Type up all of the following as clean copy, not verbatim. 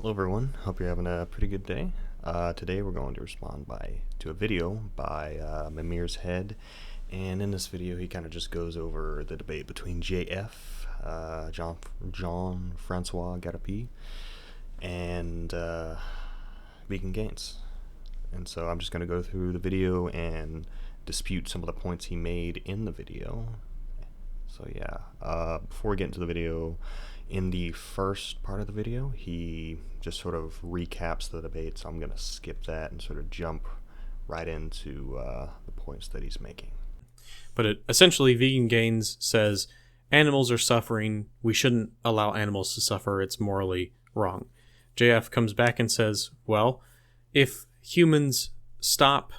Hello everyone, hope you're having a pretty good day. Today we're going to respond to a video by Mimir's Head, and in this video he kind of just goes over the debate between JF, Jean Francois Garapie, and Vegan Gains. And so I'm just going to go through the video and dispute some of the points he made in the video. So yeah, before we get into the video, in the first part of the video, he just sort of recaps the debate, so I'm going to skip that and sort of jump right into the points that he's making. But essentially, Vegan Gains says animals are suffering. We shouldn't allow animals to suffer. It's morally wrong. JF comes back and says, well, if humans stop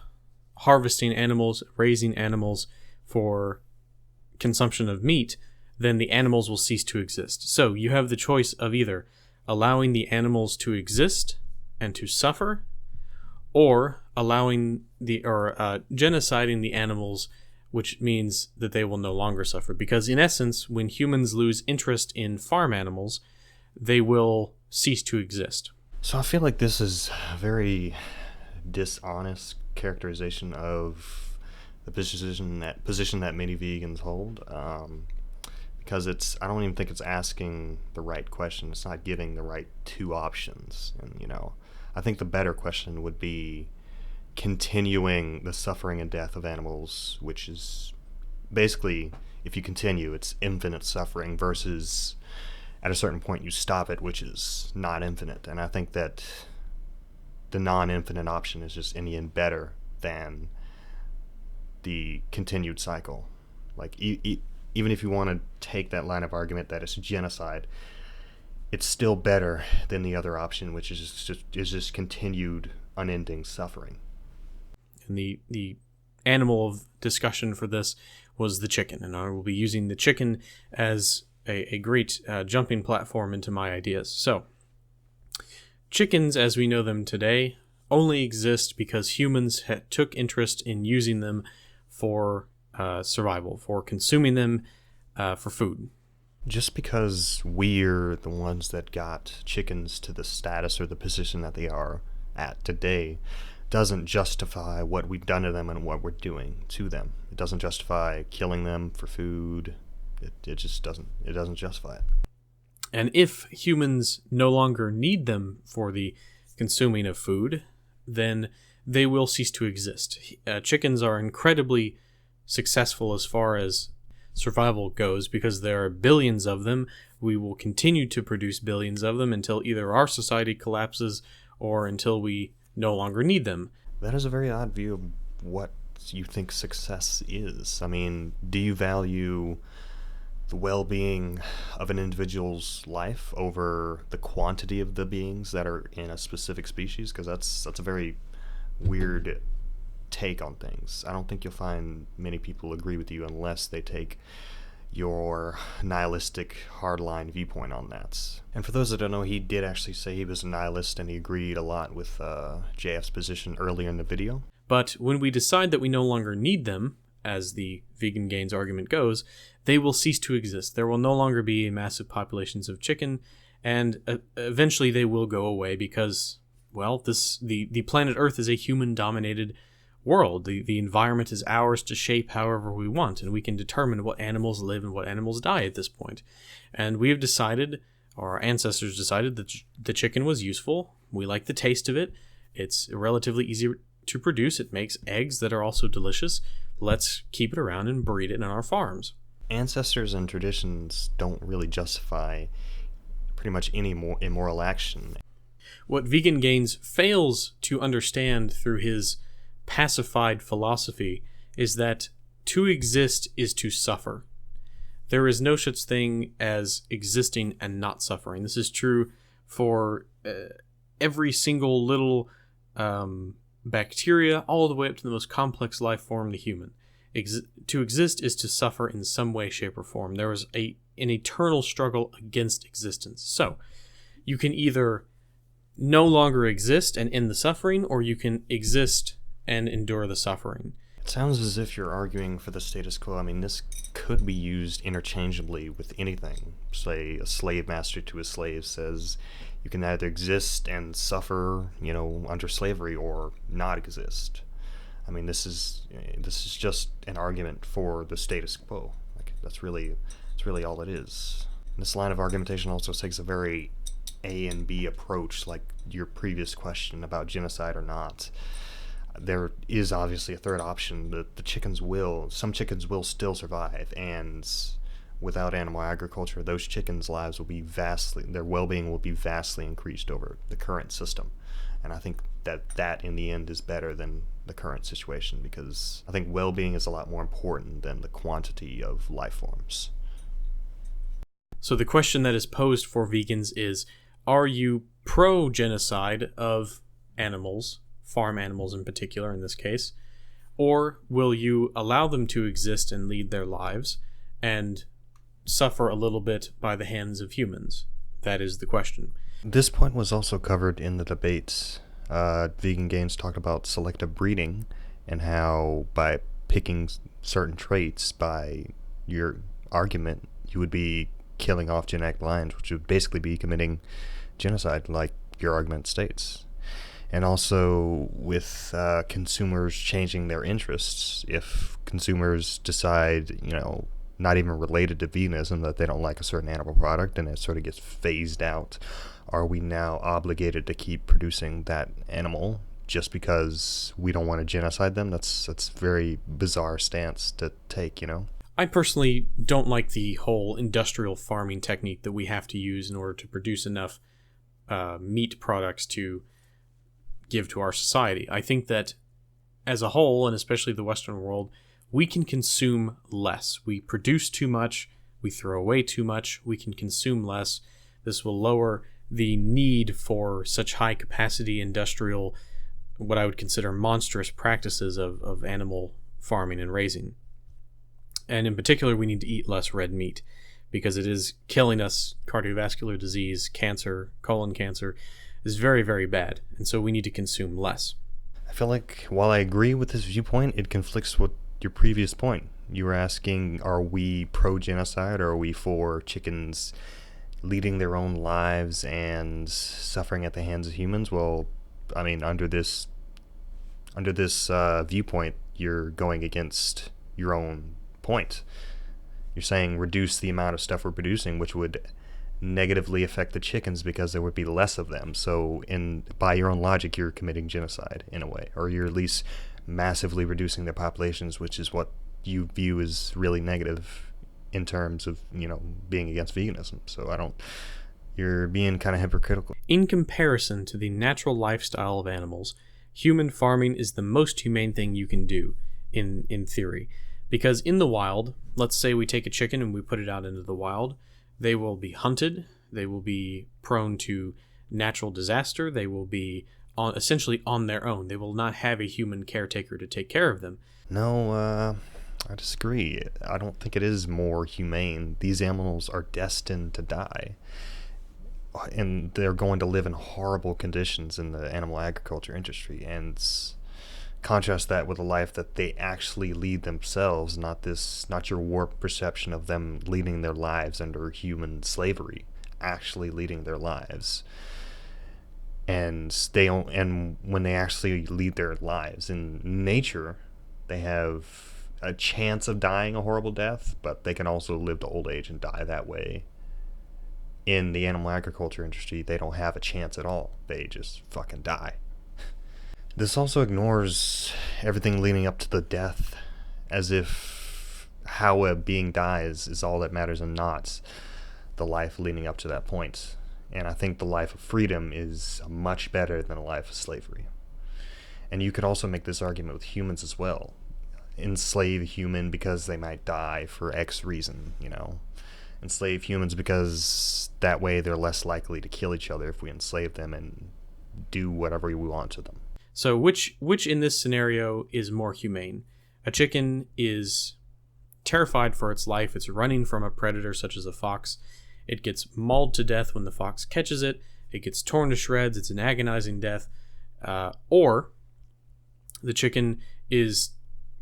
harvesting animals, raising animals for consumption of meat, then the animals will cease to exist. So you have the choice of either allowing the animals to exist and to suffer, or allowing genociding the animals, which means that they will no longer suffer. Because in essence, when humans lose interest in farm animals, they will cease to exist. So I feel like this is a very dishonest characterization of the position that many vegans hold. Because I don't even think it's asking the right question. It's not giving the right two options. And, I think the better question would be continuing the suffering and death of animals, which is basically, if you continue, it's infinite suffering, versus at a certain point you stop it, which is not infinite. And I think that the non-infinite option is just in the end better than the continued cycle. Like, even if you want to take that line of argument that it's genocide, it's still better than the other option, which is just continued, unending suffering. And the animal of discussion for this was the chicken, and I will be using the chicken as a great jumping platform into my ideas. So, chickens, as we know them today, only exist because humans took interest in using them for survival, for consuming them for food. Just because we're the ones that got chickens to the status or the position that they are at today doesn't justify what we've done to them and what we're doing to them. It doesn't justify killing them for food. It just doesn't justify it. And if humans no longer need them for the consuming of food, then they will cease to exist. Chickens are incredibly successful as far as survival goes because there are billions of them. We will continue to produce billions of them until either our society collapses or until we no longer need them. That is a very odd view of what you think success is. I mean, do you value the well-being of an individual's life over the quantity of the beings that are in a specific species? Because that's a very weird take on things. I don't think you'll find many people agree with you unless they take your nihilistic hardline viewpoint on that. And for those that don't know, he did actually say he was a nihilist, and he agreed a lot with JF's position earlier in the video. But when we decide that we no longer need them, as the Vegan Gains argument goes, they will cease to exist. There will no longer be massive populations of chicken, and eventually they will go away because, well, the planet Earth is a human-dominated world. The environment is ours to shape however we want, and we can determine what animals live and what animals die at this point. And we have decided, or our ancestors decided, that the chicken was useful. We like the taste of it. It's relatively easy to produce. It makes eggs that are also delicious. Let's keep it around and breed it in our farms. Ancestors and traditions don't really justify pretty much any more immoral action. What Vegan Gains fails to understand through his pacified philosophy is that to exist is to suffer. There is no such thing as existing and not suffering. This is true for every single little bacteria, all the way up to the most complex life form, the human. To exist is to suffer in some way, shape, or form. There is an eternal struggle against existence. So, you can either no longer exist and end the suffering, or you can exist and endure the suffering. It sounds as if you're arguing for the status quo. I mean, this could be used interchangeably with anything. Say a slave master to a slave says, You can either exist and suffer, under slavery, or not exist. I mean, this is just an argument for the status quo. Like that's really all it is. And this line of argumentation also takes a very A and B approach, like your previous question about genocide or not. There is obviously a third option that some chickens will still survive, and without animal agriculture, those chickens' lives will be their well-being will be vastly increased over the current system. And I think that in the end is better than the current situation, because I think well-being is a lot more important than the quantity of life forms. So the question that is posed for vegans is, are you pro-genocide of animals, farm animals in particular in this case, or will you allow them to exist and lead their lives and suffer a little bit by the hands of humans? That is the question. This point was also covered in the debates. Vegan Gains talked about selective breeding and how by picking certain traits by your argument, you would be killing off genetic lines, which would basically be committing genocide, like your argument states. And also with consumers changing their interests. If consumers decide, not even related to veganism, that they don't like a certain animal product and it sort of gets phased out, are we now obligated to keep producing that animal just because we don't want to genocide them? That's a very bizarre stance to take, I personally don't like the whole industrial farming technique that we have to use in order to produce enough meat products to give to our society. I think that as a whole, and especially the Western world, we can consume less. We produce too much, we throw away too much, we can consume less. This will lower the need for such high capacity industrial, what I would consider monstrous practices of animal farming and raising. And in particular, we need to eat less red meat because it is killing us. Cardiovascular disease, cancer, colon cancer is very, very bad. And so we need to consume less. I feel like while I agree with this viewpoint, it conflicts with your previous point. You were asking, are we pro-genocide, or are we for chickens leading their own lives and suffering at the hands of humans? Well, I mean, under this viewpoint, you're going against your own point. You're saying reduce the amount of stuff we're producing, which would negatively affect the chickens because there would be less of them. So by your own logic, you're committing genocide in a way, or you're at least massively reducing their populations, which is what you view as really negative in terms of, being against veganism. So you're being kind of hypocritical. In comparison to the natural lifestyle of animals, human farming is the most humane thing you can do in theory. Because in the wild, let's say we take a chicken and we put it out into the wild, they will be hunted, they will be prone to natural disaster, they will be essentially on their own. They will not have a human caretaker to take care of them. No, I disagree. I don't think it is more humane. These animals are destined to die. And they're going to live in horrible conditions in the animal agriculture industry. And contrast that with a life that they actually lead themselves, not your warped perception of them leading their lives under human slavery, actually leading their lives. And when they actually lead their lives in nature, they have a chance of dying a horrible death, but they can also live to old age and die that way. In the animal agriculture industry, they don't have a chance at all. They just fucking die. This also ignores everything leading up to the death, as if how a being dies is all that matters and not the life leading up to that point. And I think the life of freedom is much better than a life of slavery. And you could also make this argument with humans as well. Enslave a human because they might die for X reason, Enslave humans because that way they're less likely to kill each other if we enslave them and do whatever we want to them. So which in this scenario is more humane? A chicken is terrified for its life. It's running from a predator such as a fox. It gets mauled to death when the fox catches it. It gets torn to shreds. It's an agonizing death. Or the chicken is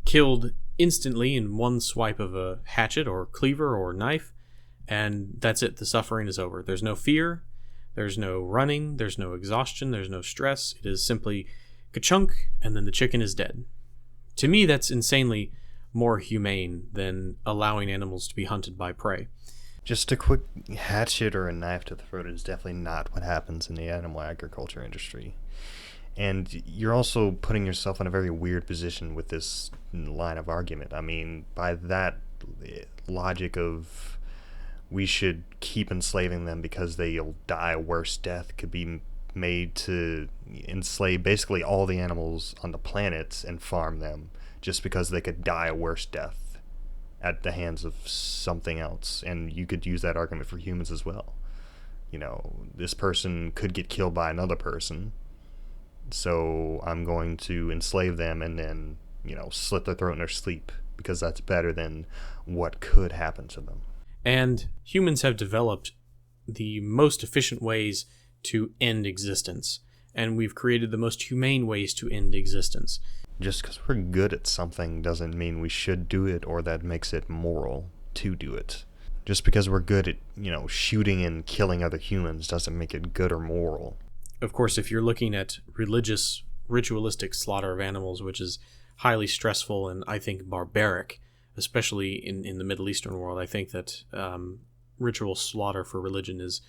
killed instantly in one swipe of a hatchet or cleaver or knife, and that's it. The suffering is over. There's no fear. There's no running, there's no exhaustion, there's no stress. It is simply ka-chunk, and then the chicken is dead. To me, that's insanely more humane than allowing animals to be hunted by prey. Just a quick hatchet or a knife to the throat is definitely not what happens in the animal agriculture industry. And you're also putting yourself in a very weird position with this line of argument. I mean, by that logic of we should keep enslaving them because they'll die a worse death could be made to enslave basically all the animals on the planet and farm them just because they could die a worse death at the hands of something else. And you could use that argument for humans as well. This person could get killed by another person, so I'm going to enslave them and then, slit their throat in their sleep because that's better than what could happen to them. And humans have developed the most efficient ways to end existence, and we've created the most humane ways to end existence. Just because we're good at something doesn't mean we should do it or that makes it moral to do it. Just because we're good at, shooting and killing other humans doesn't make it good or moral. Of course, if you're looking at religious, ritualistic slaughter of animals, which is highly stressful and I think barbaric, especially in the Middle Eastern world, I think that ritual slaughter for religion is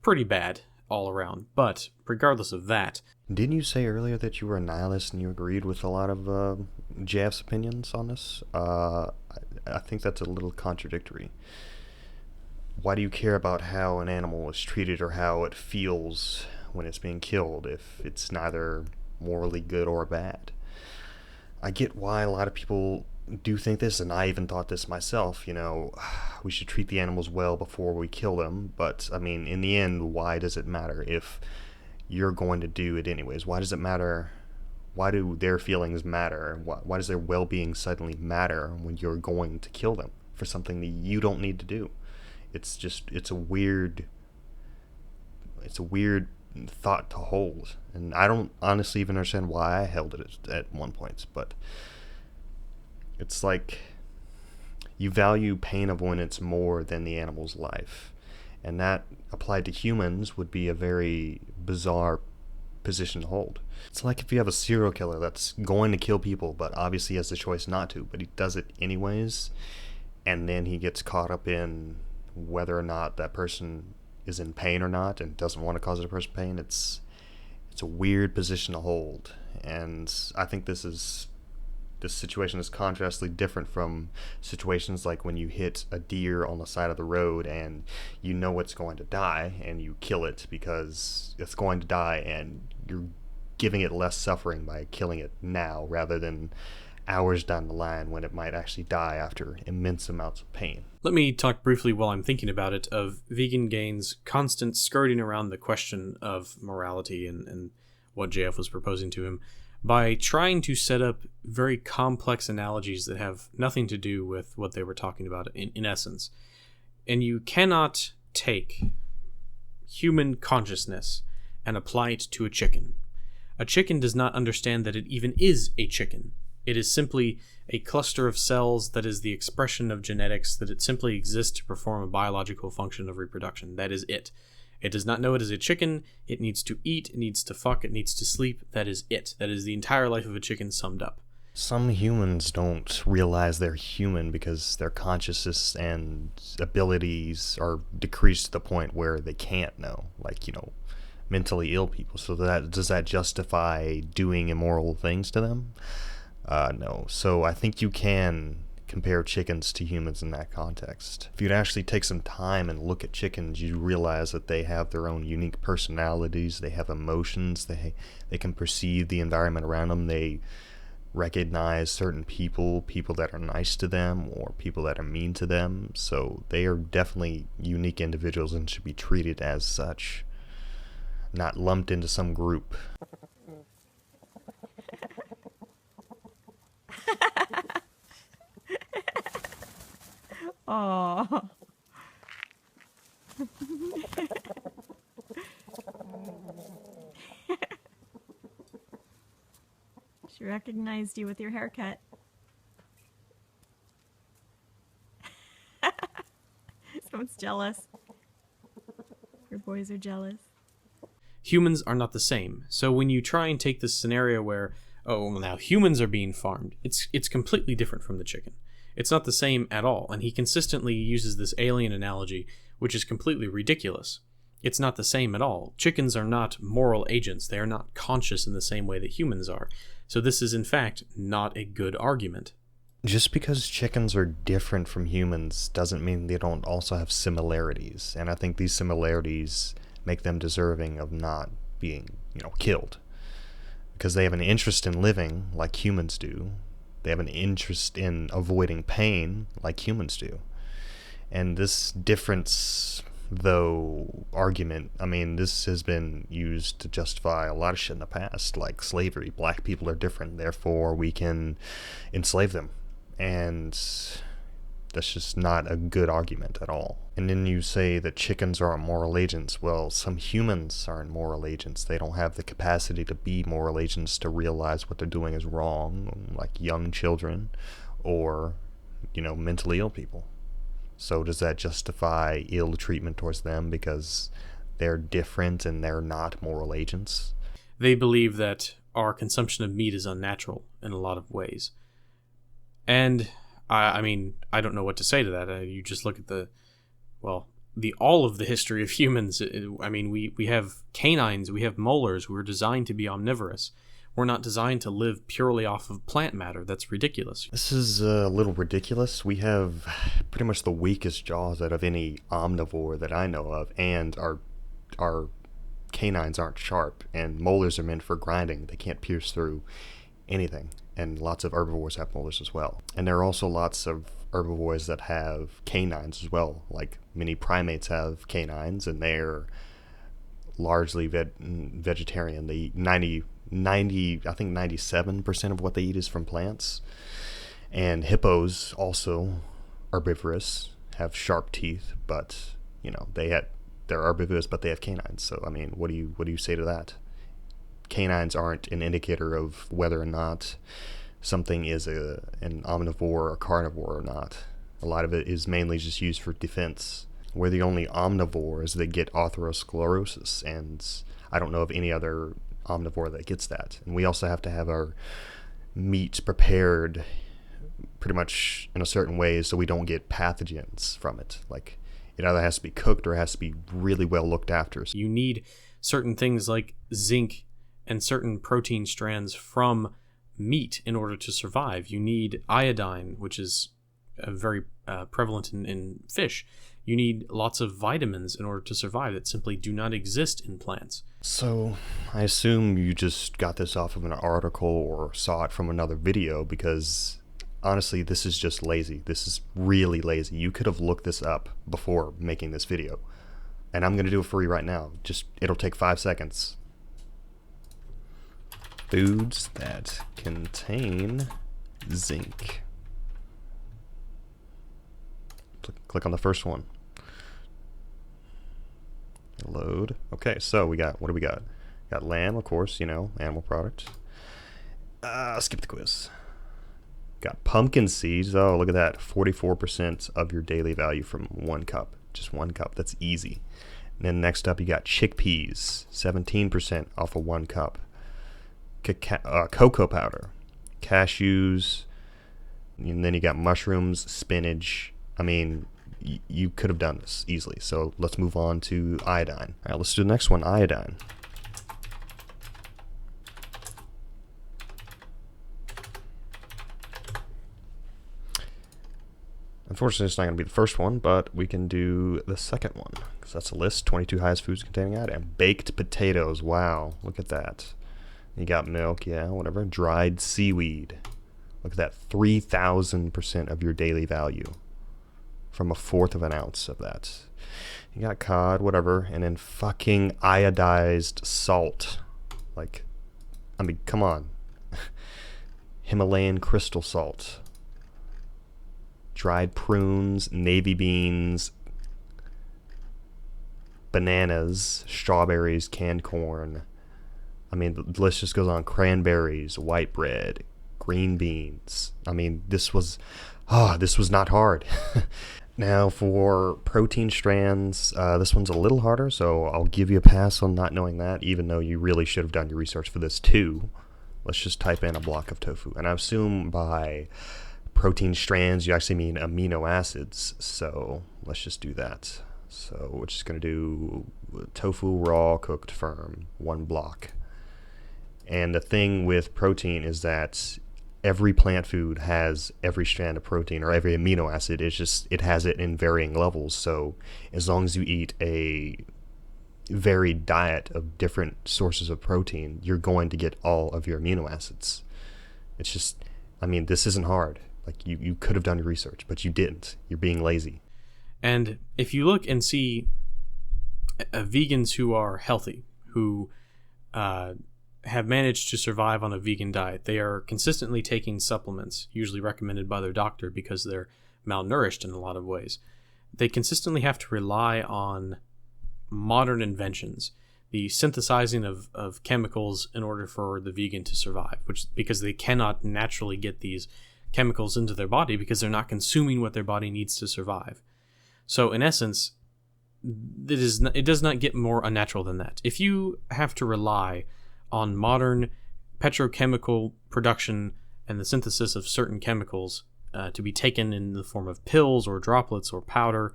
pretty bad all around. But regardless of that... Didn't you say earlier that you were a nihilist and you agreed with a lot of JF's opinions on this? I think that's a little contradictory. Why do you care about how an animal is treated or how it feels when it's being killed if it's neither morally good or bad? I get why a lot of people do think this, and I even thought this myself, we should treat the animals well before we kill them, but, I mean, in the end, why does it matter if you're going to do it anyways? Why does it matter? Why do their feelings matter? Why does their well-being suddenly matter when you're going to kill them for something that you don't need to do? It's a weird thought to hold, and I don't honestly even understand why I held it at one point, but it's like you value pain avoidance more than the animal's life, and that applied to humans would be a very bizarre position to hold. It's like if you have a serial killer that's going to kill people but obviously has the choice not to, but he does it anyways, and then he gets caught up in whether or not that person is in pain or not and doesn't want to cause the person pain. It's a weird position to hold, and I think this situation is contrastly different from situations like when you hit a deer on the side of the road and you know it's going to die and you kill it because it's going to die, and you're giving it less suffering by killing it now rather than hours down the line when it might actually die after immense amounts of pain. Let me talk briefly while I'm thinking about it of Vegan Gain's constant skirting around the question of morality and what JF was proposing to him by trying to set up very complex analogies that have nothing to do with what they were talking about in essence. And you cannot take human consciousness and apply it to a chicken. A chicken does not understand that it even is a chicken. It is simply a cluster of cells that is the expression of genetics, that it simply exists to perform a biological function of reproduction. That is it. It does not know it is a chicken. It needs to eat, it needs to fuck, it needs to sleep. That is it. That is the entire life of a chicken summed up. Some humans don't realize they're human because their consciousness and abilities are decreased to the point where they can't know. Like, mentally ill people. So does that justify doing immoral things to them? No. So I think you can compare chickens to humans in that context. If you'd actually take some time and look at chickens, you realize that they have their own unique personalities, they have emotions, they can perceive the environment around them, they recognize certain people that are nice to them or people that are mean to them. So they are definitely unique individuals and should be treated as such, not lumped into some group. Aww. She recognized you with your haircut. Someone's jealous. Your boy boys are jealous. Humans are not the same. So when you try and take this scenario where, oh, well, now humans are being farmed, it's completely different from the chicken. It's not the same at all, and he consistently uses this alien analogy, which is completely ridiculous. It's not the same at all. Chickens are not moral agents. They are not conscious in the same way that humans are. So this is, in fact, not a good argument. Just because chickens are different from humans doesn't mean they don't also have similarities. And I think these similarities make them deserving of not being, killed. Because they have an interest in living like humans do. They have an interest in avoiding pain like humans do. And this difference, though, argument, this has been used to justify a lot of shit in the past, like slavery. Black people are different, therefore we can enslave them. And that's just not a good argument at all. And then you say that chickens aren't moral agents. Well, some humans aren't moral agents. They don't have the capacity to be moral agents to realize what they're doing is wrong, like young children or, mentally ill people. So does that justify ill treatment towards them because they're different and they're not moral agents? They believe that our consumption of meat is unnatural in a lot of ways. And I don't know what to say to that. You just look at all of the history of humans. We have canines, we have molars. We're designed to be omnivorous. We're not designed to live purely off of plant matter. That's ridiculous. This is a little ridiculous. We have pretty much the weakest jaws out of any omnivore that I know of, and our canines aren't sharp, and molars are meant for grinding. They can't pierce through anything. And lots of herbivores have molars as well. And there are also lots of herbivores that have canines as well. Like many primates have canines, and they're largely vegetarian. They eat 97% of what they eat is from plants. And hippos, also herbivorous, have sharp teeth, but they're herbivorous, but they have canines. So what do you say to that? Canines aren't an indicator of whether or not something is an omnivore or carnivore or not. A lot of it is mainly just used for defense. We're the only omnivores that get atherosclerosis, and I don't know of any other omnivore that gets that. And we also have to have our meat prepared pretty much in a certain way so we don't get pathogens from it. Like, it either has to be cooked or it has to be really well looked after. You need certain things like zinc and certain protein strands from meat in order to survive. You need iodine, which is very prevalent in fish. You need lots of vitamins in order to survive that simply do not exist in plants. So I assume you just got this off of an article or saw it from another video, because honestly, this is just lazy. This is really lazy. You could have looked this up before making this video. And I'm going to do it for you right now. It'll take 5 seconds. Foods that contain zinc. Click on the first one. Load. Okay, so what do we got? Got lamb, of course, animal product. Skip the quiz. Got pumpkin seeds. Oh, look at that. 44% of your daily value from 1 cup. Just 1 cup. That's easy. And then next up, you got chickpeas. 17% off of 1 cup. Cocoa powder. Cashews. And then you got mushrooms, spinach. You could have done this easily. So let's move on to iodine. All right, let's do the next one, iodine. Unfortunately, it's not going to be the first one, but we can do the second one, because that's a list. 22 highest foods containing iodine. Baked potatoes. Wow, look at that. You got milk, yeah, whatever. Dried seaweed. Look at that. 3,000% of your daily value from 1/4 of an ounce of that. You got cod, whatever. And then fucking iodized salt. Come on. Himalayan crystal salt. Dried prunes, navy beans, bananas, strawberries, canned corn. The list just goes on. Cranberries, white bread, green beans. This was not hard. Now, for protein strands, this one's a little harder, so I'll give you a pass on not knowing that, even though you really should have done your research for this too. Let's just type in a block of tofu. And I assume by protein strands, you actually mean amino acids, so let's just do that. So we're just going to do tofu raw cooked firm, 1 block. And the thing with protein is that every plant food has every strand of protein or every amino acid. It's just it has it in varying levels. So as long as you eat a varied diet of different sources of protein, you're going to get all of your amino acids. It's just, I mean, this isn't hard. Like you could have done your research, but you didn't. You're being lazy. And if you look and see vegans who are healthy, who have managed to survive on a vegan diet, they are consistently taking supplements, usually recommended by their doctor because they're malnourished in a lot of ways. They consistently have to rely on modern inventions, the synthesizing of chemicals in order for the vegan to survive, because they cannot naturally get these chemicals into their body because they're not consuming what their body needs to survive. So in essence, it does not get more unnatural than that. If you have to rely on modern petrochemical production and the synthesis of certain chemicals to be taken in the form of pills or droplets or powder,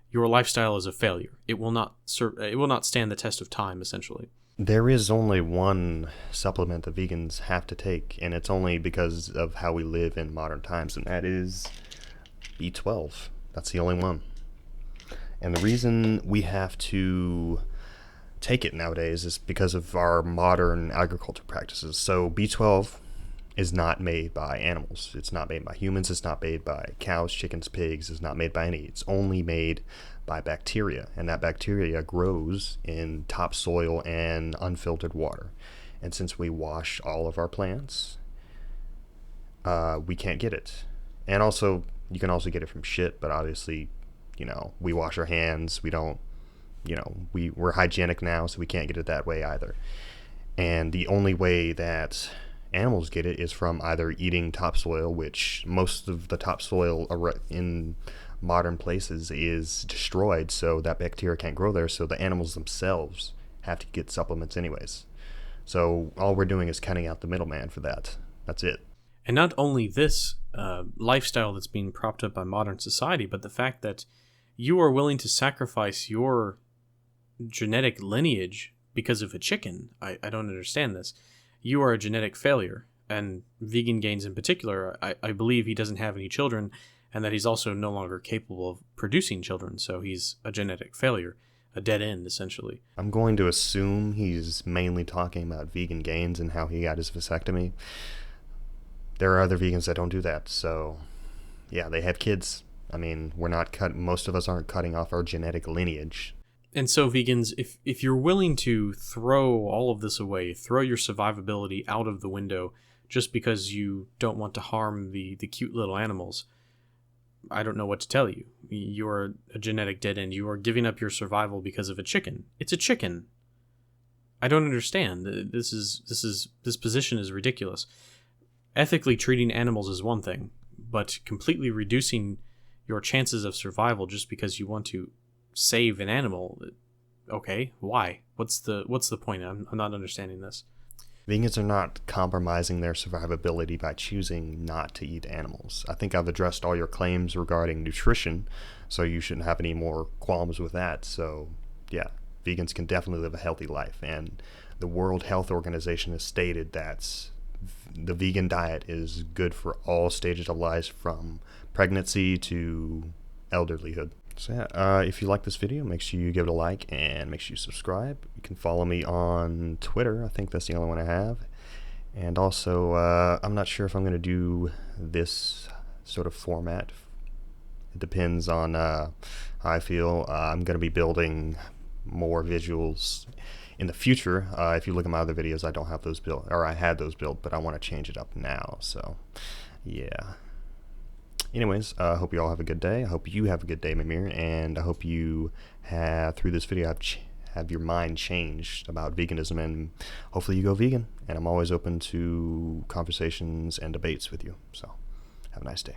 your lifestyle is a failure. It will not stand the test of time, essentially. There is only one supplement that vegans have to take, and it's only because of how we live in modern times, and that is B12. That's the only one. And the reason we have to take it nowadays is because of our modern agriculture practices. So B12 is not made by animals. It's not made by humans. It's not made by cows, chickens, pigs. It's not made by any. It's only made by bacteria. And that bacteria grows in topsoil and unfiltered water. And since we wash all of our plants, we can't get it. And also, you can also get it from shit, but obviously, we wash our hands. We don't, we're hygienic now, so we can't get it that way either. And the only way that animals get it is from either eating topsoil, which most of the topsoil in modern places is destroyed, so that bacteria can't grow there, so the animals themselves have to get supplements anyways. So all we're doing is cutting out the middleman for that. That's it. And not only this lifestyle that's being propped up by modern society, but the fact that you are willing to sacrifice your genetic lineage because of a chicken. I don't understand this. You are a genetic failure, and Vegan Gains in particular, I believe he doesn't have any children, and that he's also no longer capable of producing children, so he's a genetic failure, a dead end, essentially. I'm going to assume he's mainly talking about Vegan Gains and how he got his vasectomy. There are other vegans that don't do that, so yeah, they have kids. I mean, most of us aren't cutting off our genetic lineage. And so vegans, if you're willing to throw all of this away, throw your survivability out of the window just because you don't want to harm the cute little animals, I don't know what to tell you. You're a genetic dead end. You are giving up your survival because of a chicken. It's a chicken. I don't understand. This position is ridiculous. Ethically treating animals is one thing, but completely reducing your chances of survival just because you want to save an animal, okay, why? What's the point? I'm not understanding this. Vegans are not compromising their survivability by choosing not to eat animals. I think I've addressed all your claims regarding nutrition, so you shouldn't have any more qualms with that. So yeah, vegans can definitely live a healthy life, and the World Health Organization has stated that the vegan diet is good for all stages of life, from pregnancy to elderlyhood. So yeah, if you like this video, make sure you give it a like and make sure you subscribe. You can follow me on Twitter. I think that's the only one I have. And also, I'm not sure if I'm going to do this sort of format. It depends on how I feel. I'm going to be building more visuals in the future. If you look at my other videos, I don't have those built, or I had those built, but I want to change it up now. So yeah. Anyways, I hope you all have a good day. I hope you have a good day, Mimir, and I hope you have, through this video, have your mind changed about veganism, and hopefully you go vegan. And I'm always open to conversations and debates with you. So have a nice day.